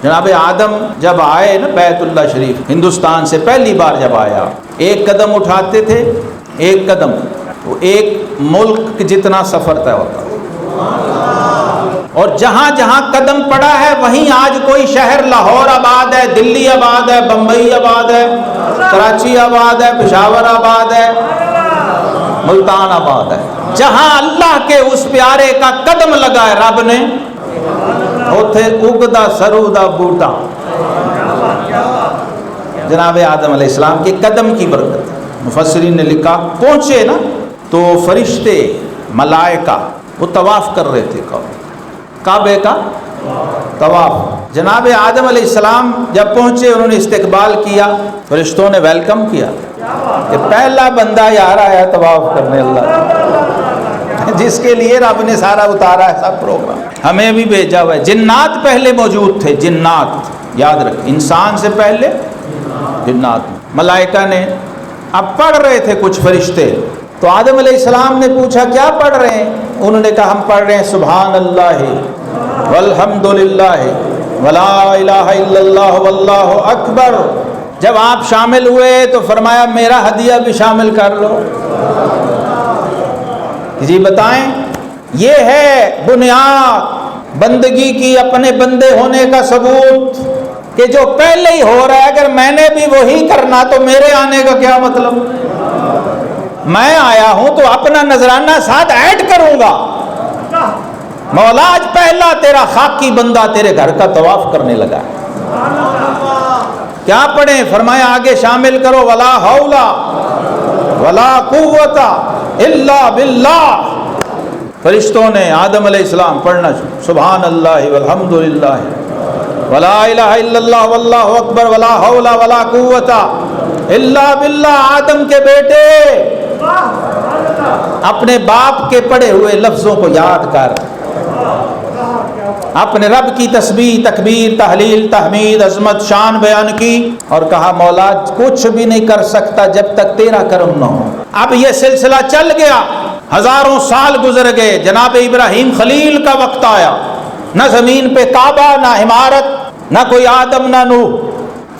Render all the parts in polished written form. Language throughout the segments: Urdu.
جناب آدم جب آئے نا بیت اللہ شریف، ہندوستان سے پہلی بار جب آیا، ایک قدم اٹھاتے تھے، ایک قدم وہ ایک ملک جتنا سفر طے ہوتا، اور جہاں جہاں قدم پڑا ہے وہیں آج کوئی شہر، لاہور آباد ہے، دلی آباد ہے، بمبئی آباد ہے، کراچی آباد ہے، پشاور آباد ہے، ملتان آباد ہے۔ جہاں اللہ کے اس پیارے کا قدم لگا ہے رب نے، اوتھے اگدا سرو دا بوٹا جناب آدم علیہ السلام کے قدم کی برکت۔ مفسرین نے لکھا پہنچے نا تو فرشتے ملائکہ وہ طواف کر رہے تھے، کعبے کا طواف۔ جناب آدم علیہ السلام جب پہنچے انہوں نے استقبال کیا، فرشتوں نے ویلکم کیا کہ پہلا بندہ یار آیا طواف کرنے اللہ کا، جس کے لیے رب نے سارا اتارا ہے سب پروگرام، ہمیں بھی بھیجا ہوا ہے۔ جنات پہلے موجود تھے، جنات یاد رکھ، انسان سے پہلے جنات۔ ملائکہ نے اب پڑھ رہے تھے کچھ فرشتے، تو آدم علیہ السلام نے پوچھا کیا پڑھ رہے ہیں؟ انہوں نے کہا ہم پڑھ رہے ہیں سبحان اللہ والحمد للہ ولا الہ الا اللہ واللہ اکبر۔ جب آپ شامل ہوئے تو فرمایا میرا ہدیہ بھی شامل کر لو۔ جی بتائیں، یہ ہے بنیاد بندگی کی، اپنے بندے ہونے کا ثبوت کہ جو پہلے ہی ہو رہا ہے، اگر میں نے بھی وہی کرنا تو میرے آنے کا کیا مطلب؟ میں آیا ہوں تو اپنا نذرانہ ساتھ ایڈ کروں گا۔ مولا آج پہلا تیرا خاکی بندہ تیرے گھر کا طواف کرنے لگا ہے، کیا پڑھیں؟ فرمایا آگے شامل کرو ولا حول ولا قوت الا باللہ۔ فرشتوں نے آدم علیہ السلام پڑھنا سبحان اللہ والحمد للہ ولا الہ الا اللہ واللہ اکبر ولا حول ولا قوت الا باللہ۔ آدم کے بیٹے اپنے باپ کے پڑھے ہوئے لفظوں کو یاد کر، اپنے رب کی تسبیح، تکبیر، تحلیل، تحمید، عظمت، شان بیان کی، اور کہا مولا کچھ بھی نہیں کر سکتا جب تک تیرا کرم نہ ہو۔ اب یہ سلسلہ چل گیا، ہزاروں سال گزر گئے، جناب ابراہیم خلیل کا وقت آیا، نہ زمین پہ کعبہ، نہ عمارت، نہ کوئی آدم، نہ نوح،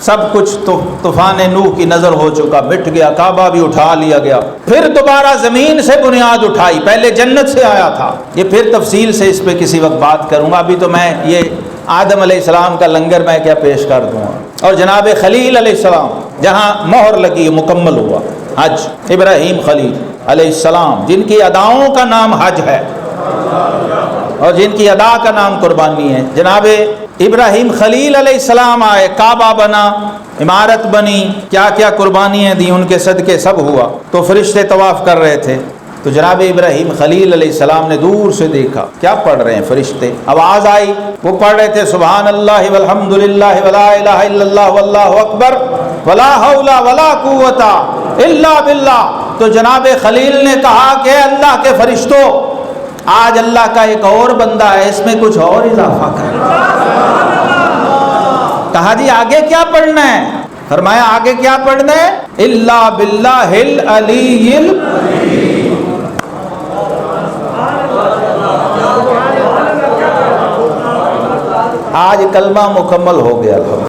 سب کچھ تو طوفان نوح کی نظر ہو چکا، مٹ گیا، کعبہ بھی اٹھا لیا گیا۔ پھر دوبارہ زمین سے بنیاد اٹھائی، پہلے جنت سے آیا تھا، یہ پھر تفصیل سے اس پہ کسی وقت بات کروں گا، ابھی تو میں یہ آدم علیہ السلام کا لنگر میں کیا پیش کر دوں گا۔ اور جناب خلیل علیہ السلام جہاں مہر لگی مکمل ہوا حج، ابراہیم خلیل علیہ السلام جن کی اداؤں کا نام حج ہے اور جن کی ادا کا نام قربانی ہے، جناب ابراہیم خلیل علیہ السلام آئے، کعبہ بنا، عمارت بنی، کیا کیا قربانیاں دی، ان کے صدقے سب ہوا۔ تو فرشتے طواف کر رہے تھے، تو جناب ابراہیم خلیل علیہ السلام نے دور سے دیکھا کیا پڑھ رہے ہیں فرشتے، آواز آئی، وہ پڑھ رہے تھے سبحان اللہ والحمد للہ ولا الہ الا اللہ واللہ اکبر ولا حول ولا قوت الا باللہ۔ تو جناب خلیل نے کہا کہ اللہ کے فرشتوں، آج اللہ کا ایک اور بندہ ہے، اس میں کچھ اور اضافہ کر۔ کہا جی آگے کیا پڑھنا ہے؟ فرمایا آگے کیا پڑھنا ہے؟ الا باللہ العلی العظیم۔ آج کلمہ مکمل ہو گیا۔